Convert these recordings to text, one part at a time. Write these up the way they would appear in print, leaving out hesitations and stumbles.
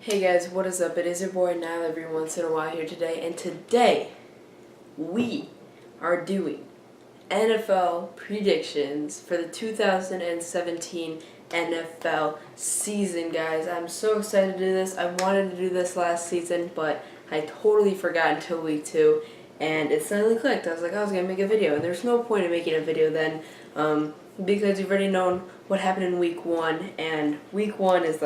Hey guys, what is up? It is your boy Nile every once in a while here today, and today we are doing NFL predictions for the 2017 NFL season, guys. I'm so excited to do this. I wanted to do this last season, but I totally forgot until week 2, and it suddenly clicked. I was like, I was going to make a video, and there's no point in making a video then, because you've already known what happened in week 1, and week 1 is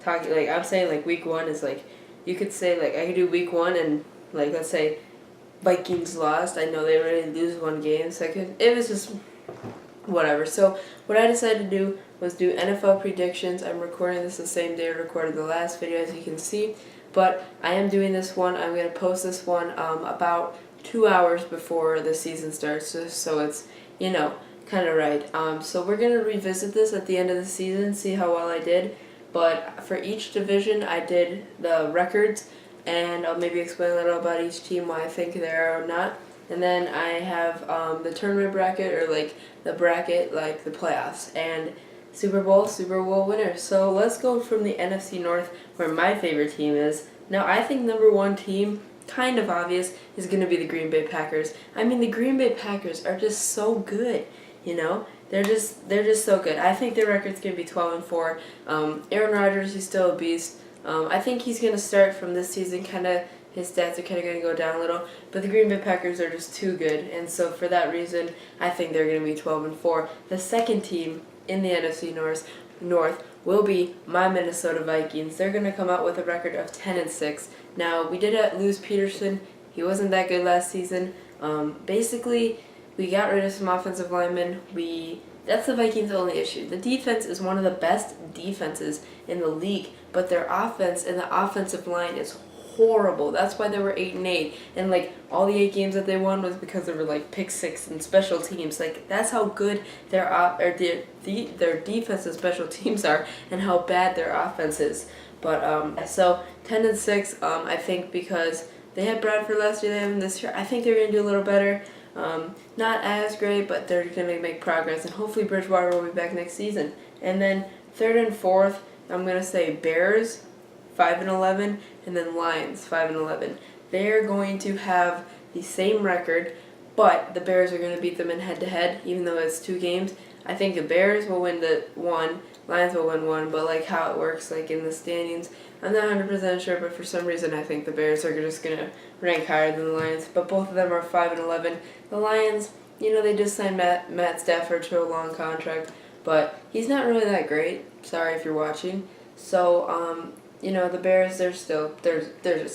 I'm saying week 1 is you could say I could do week 1 and let's say Vikings lost. I know they already lose one game, so it was just whatever. So what I decided to do was do NFL predictions. I'm recording this the same day I recorded the last video, as you can see, but I am doing this one. I'm going to post this one about 2 hours before the season starts, so it's kind of right. So we're going to revisit this at the end of the season, see how well I did. But for each division, I did the records, and I'll maybe explain a little about each team, why I think they are or not. And then I have the tournament bracket, or the bracket, the playoffs, and Super Bowl winners. So let's go from the NFC North, where my favorite team is. Now, I think number 1 team, kind of obvious, is going to be the Green Bay Packers. I mean, the Green Bay Packers are just so good, They're just so good. I think their record's going to be 12-4. Aaron Rodgers, he's still a beast. I think he's going to start from this season, his stats are kind of going to go down a little. But the Green Bay Packers are just too good. And so for that reason, I think they're going to be 12-4. The second team in the NFC North will be my Minnesota Vikings. They're going to come out with a record of 10-6. Now, we did lose Peterson. He wasn't that good last season. Basically, we got rid of some offensive linemen. That's the Vikings' only issue. The defense is one of the best defenses in the league, but their offense and the offensive line is horrible. That's why they were 8-8, and all the 8 games that they won was because they were pick six and special teams. That's how good their defense and special teams are, and how bad their offense is. But so 10-6. I think because they had Bradford last year, they have him this year. I think they're gonna do a little better. Not as great, but they're going to make progress, and hopefully Bridgewater will be back next season. And then 3rd and 4th, I'm going to say Bears, 5-11, and then Lions, 5-11. They're going to have the same record, but the Bears are going to beat them in head-to-head, even though it's 2 games. I think the Bears will win the 1, Lions will win 1, but how it works in the standings, I'm not 100% sure, but for some reason I think the Bears are just going to rank higher than the Lions. But both of them are 5-11. The Lions, they just signed Matt Stafford to a long contract, but he's not really that great. Sorry if you're watching. So, the Bears, they're just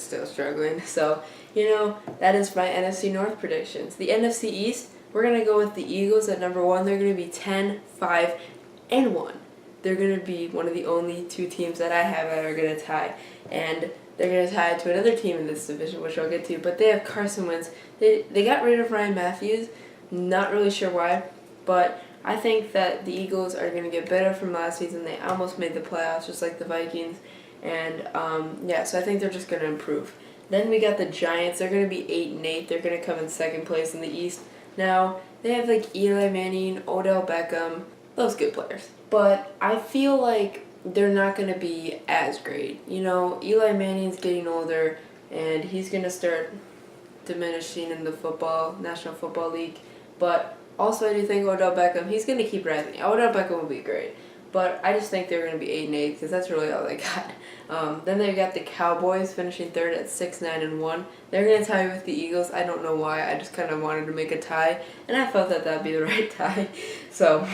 still struggling. So, that is my NFC North predictions. The NFC East, we're going to go with the Eagles at number 1. They're going to be 10-5-1. They're going to be one of the only 2 teams that I have that are going to tie. And they're going to tie to another team in this division, which I'll get to. But they have Carson Wentz. They got rid of Ryan Matthews. Not really sure why. But I think that the Eagles are going to get better from last season. They almost made the playoffs, just like the Vikings. And, so I think they're just going to improve. Then we got the Giants. They're going to be 8-8. They're going to come in 2nd place in the East. Now, they have Eli Manning, Odell Beckham, those good players. But I feel like they're not going to be as great. Eli Manning's getting older, and he's going to start diminishing in the National Football League. But also I do think Odell Beckham, he's going to keep rising. Odell Beckham will be great. But I just think they're going to be 8-8 because that's really all they got. Then they've got the Cowboys finishing 3rd at 6-9-1. They're going to tie with the Eagles. I don't know why. I just kind of wanted to make a tie, and I felt that that'd be the right tie. So,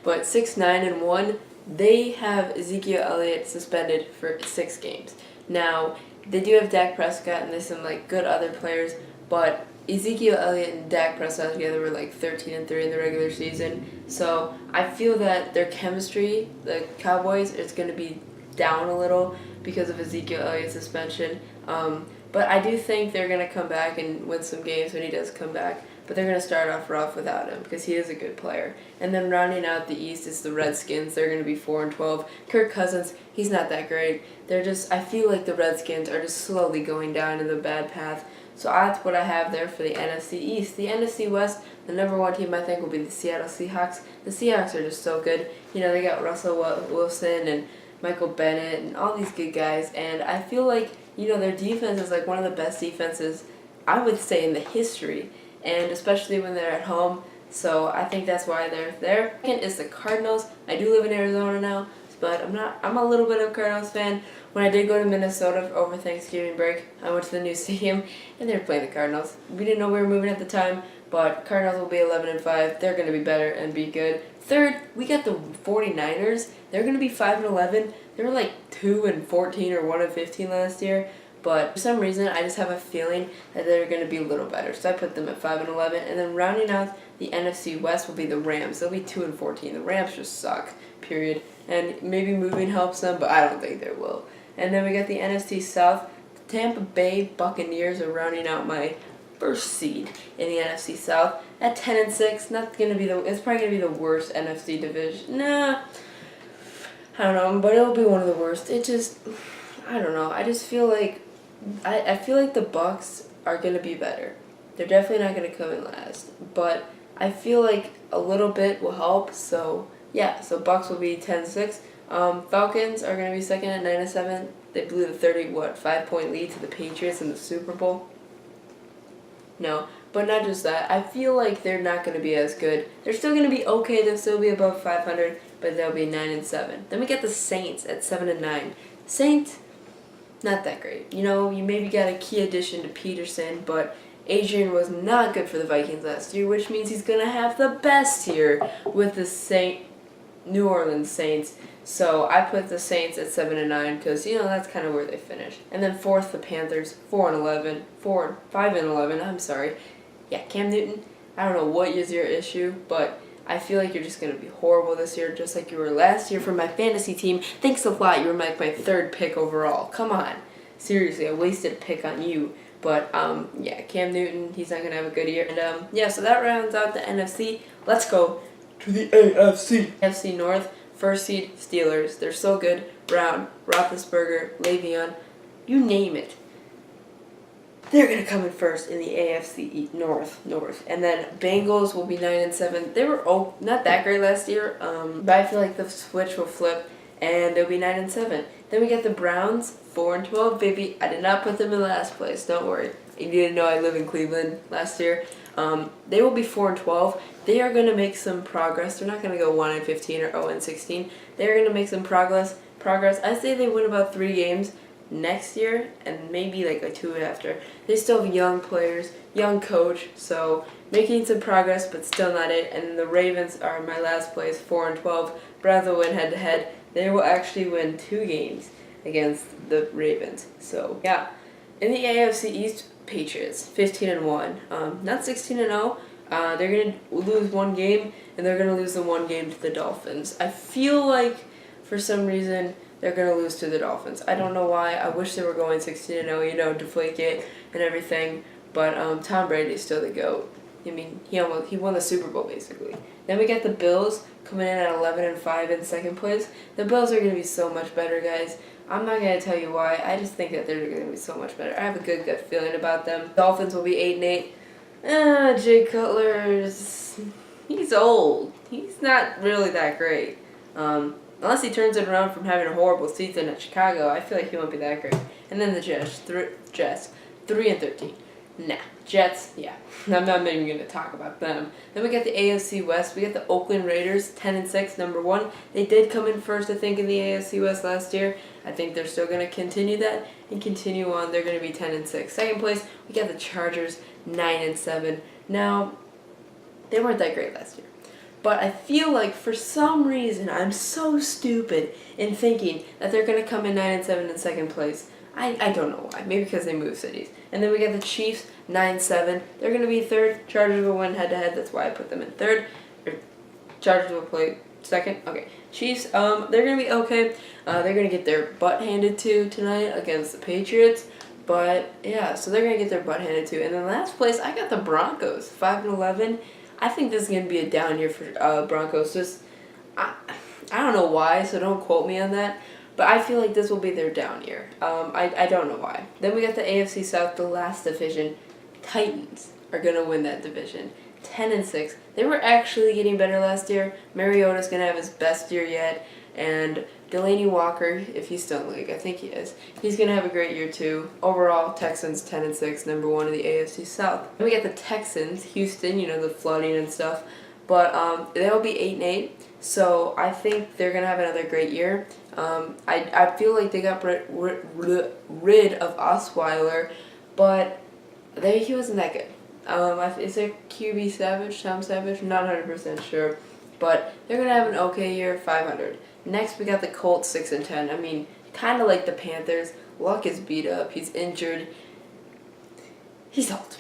but 6-9-1, they have Ezekiel Elliott suspended for 6 games. Now, they do have Dak Prescott, and there's some good other players, but Ezekiel Elliott and Dak Prescott together were 13-3 in the regular season. So I feel that their chemistry, the Cowboys, is going to be down a little because of Ezekiel Elliott's suspension. But I do think they're going to come back and win some games when he does come back. But they're going to start off rough without him because he is a good player. And then rounding out the East is the Redskins. They're going to be 4-12. Kirk Cousins, he's not that great. I feel like the Redskins are just slowly going down in the bad path. So that's what I have there for the NFC East. The NFC West, the number 1 team I think will be the Seattle Seahawks. The Seahawks are just so good. They got Russell Wilson and Michael Bennett, and all these good guys. And I feel like, their defense is like one of the best defenses, I would say, in the history. And especially when they're at home. So I think that's why they're there. Second is the Cardinals. I do live in Arizona now, but I'm a little bit of a Cardinals fan. When I did go to Minnesota over Thanksgiving break, I went to the new stadium, and they were playing the Cardinals. We didn't know we were moving at the time, but Cardinals will be 11-5. They're going to be better and be good. Third, we got the 49ers. They're going to be 5-11. They were like 2-14 or 1-15 last year. But for some reason, I just have a feeling that they're going to be a little better. So I put them at 5-11. And then rounding out the NFC West will be the Rams. They'll be 2-14. The Rams just suck, period. And maybe moving helps them, but I don't think they will. And then we got the NFC South. The Tampa Bay Buccaneers are rounding out my first seed in the NFC South at 10-6. Not gonna be it's probably gonna be the worst NFC division. Nah, I don't know, but it'll be one of the worst. I don't know. I just feel like I feel like the Bucs are gonna be better. They're definitely not gonna come in last, but I feel like a little bit will help. So yeah, so Bucs will be 10-6. Falcons are gonna be second at 9-7. They blew the 5-point lead to the Patriots in the Super Bowl. No, but not just that. I feel like they're not going to be as good. They're still going to be okay. They'll still be above 500, but they'll be 9-7. Then we get the Saints at 7-9. Saints, not that great. You maybe got a key addition to Peterson, but Adrian was not good for the Vikings last year, which means he's going to have the best year with the New Orleans Saints. So I put the Saints at 7-9 because that's kind of where they finish. And then fourth, the Panthers, 5-11. I'm sorry. Yeah, Cam Newton. I don't know what is your issue, but I feel like you're just gonna be horrible this year, just like you were last year for my fantasy team. Thanks a lot. You were my third pick overall. Come on, seriously, I wasted a pick on you. But yeah, Cam Newton, he's not gonna have a good year. And yeah, so that rounds out the NFC. Let's go to the AFC. AFC North. First seed, Steelers. They're so good. Brown, Roethlisberger, Le'Veon, you name it. They're going to come in first in the AFC North. And then Bengals will be 9-7. They were not that great last year, but I feel like the switch will flip, and they'll be 9-7. Then we get the Browns, 4-12, baby. I did not put them in last place. Don't worry. You didn't know I live in Cleveland last year. They will be 4-12. They are going to make some progress. They're not going to go 1-15 or 0-16. They're going to make some progress. I say they win about 3 games next year and maybe like a 2 after. They still have young players, young coach, so making some progress, but still not it. And the Ravens are my last place, 4-12. Browns will win head-to-head. They will actually win 2 games against the Ravens. So yeah, in the AFC East, Patriots, 15-1. Not 16-0. They're going to lose 1 game, and they're going to lose the 1 game to the Dolphins. I feel like, for some reason, they're going to lose to the Dolphins. I don't know why. I wish they were going 16-0, Deflategate and everything. But Tom Brady is still the GOAT. I mean, he won the Super Bowl, basically. Then we got the Bills coming in at 11-5 in second place. The Bills are going to be so much better, guys. I'm not going to tell you why. I just think that they're going to be so much better. I have a good gut feeling about them. Dolphins will be 8-8. Jay Cutler's, he's old. He's not really that great. Unless he turns it around from having a horrible season at Chicago, I feel like he won't be that great. And then the Jets, 3-13. Nah, Jets, yeah. I'm not even going to talk about them. Then we got the AFC West. We got the Oakland Raiders, 10-6, number 1. They did come in first, I think, in the AFC West last year. I think they're still going to continue that and continue on. They're going to be 10-6. Second place, we got the Chargers, 9-7. Now, they weren't that great last year. But I feel like for some reason I'm so stupid in thinking that they're going to come in 9-7 in second place. I don't know why. Maybe because they moved cities. And then we got the Chiefs, 9-7. They're going to be third. Chargers will win head-to-head. That's why I put them in third. Chargers will play second. Okay. Chiefs, they're going to be okay. They're going to get their butt handed to tonight against the Patriots. But, yeah, so they're going to get their butt handed to. And then last place, I got the Broncos, 5-11. I think this is going to be a down year for Broncos. I don't know why, so don't quote me on that. But I feel like this will be their down year. I don't know why. Then we got the AFC South, the last division. Titans are going to win that division. 10-6. They were actually getting better last year. Mariota's going to have his best year yet. And Delaney Walker, if he's still in the league, I think he is. He's going to have a great year too. Overall, Texans 10-6, number 1 in the AFC South. Then we got the Texans, Houston, the flooding and stuff. But they'll be 8-8, so I think they're going to have another great year. I feel like they got rid of Osweiler, but he wasn't that good. Is it QB Savage, Tom Savage? I'm not 100% sure. But they're going to have an okay year, 500. Next, we got the Colts, 6-10. I mean, kind of like the Panthers. Luck is beat up. He's injured. He's old.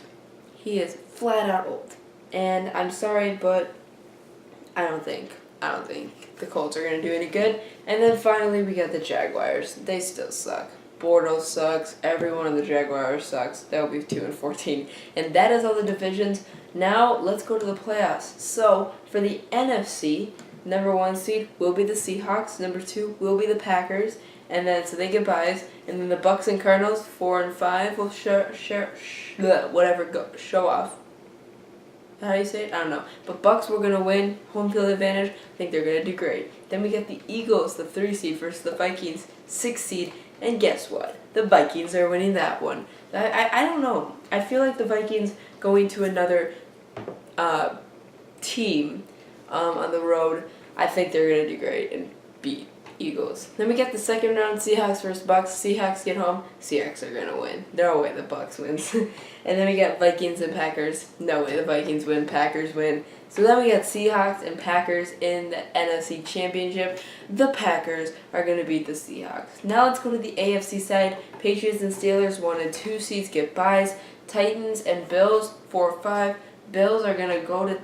He is flat out old. And I'm sorry, but I don't think the Colts are going to do any good. And then finally, we got the Jaguars. They still suck. Bortles sucks. Everyone on the Jaguars sucks. That will be 2-14. And that is all the divisions. Now, let's go to the playoffs. So, for the NFC, number 1 seed will be the Seahawks. Number 2 will be the Packers. And then, so they get byes. And then the Bucks and Cardinals, 4 and 5, will show off. How do you say it? I don't know. But Bucks were going to win. Home field advantage. I think they're going to do great. Then we get the Eagles, the 3 seed, versus the Vikings, 6 seed. And guess what? The Vikings are winning that one. I don't know. I feel like the Vikings going to another team on the road, I think they're going to do great and beat Eagles. Then we get the second round, Seahawks versus Bucks. Seahawks get home. Seahawks are going to win. No way the Bucks wins. And then we get Vikings and Packers. No way the Vikings win. Packers win. So then we got Seahawks and Packers in the NFC Championship. The Packers are going to beat the Seahawks. Now let's go to the AFC side. Patriots and Steelers, 1 and 2 seeds get byes. Titans and Bills, 4-5. Bills are going to go to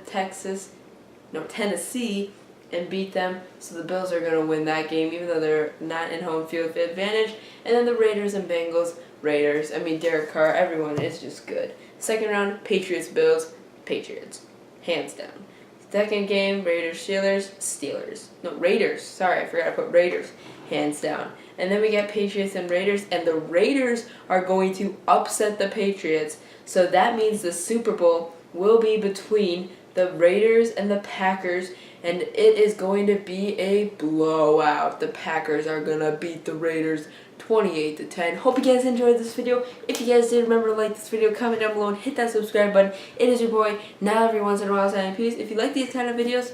Tennessee and beat them. So the Bills are going to win that game, even though they're not in home field advantage. And then the Raiders and Bengals. Derek Carr, everyone is just good. Second round, Patriots, Bills, Patriots. Hands down. Second game, Raiders, Steelers. No, Raiders. Sorry, I forgot to put Raiders. Hands down. And then we get Patriots and Raiders, and the Raiders are going to upset the Patriots. So that means the Super Bowl will be between the Raiders and the Packers, and it is going to be a blowout. The Packers are going to beat the Raiders 28-10. Hope you guys enjoyed this video. If you guys did, remember to like this video, comment down below, and hit that subscribe button. It is your boy, Now every once in a while, signing peace. If you like these kind of videos,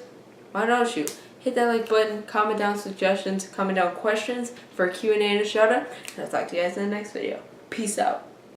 why don't you hit that like button, comment down suggestions, comment down questions for a Q&A and a shout out, and I'll talk to you guys in the next video. Peace out.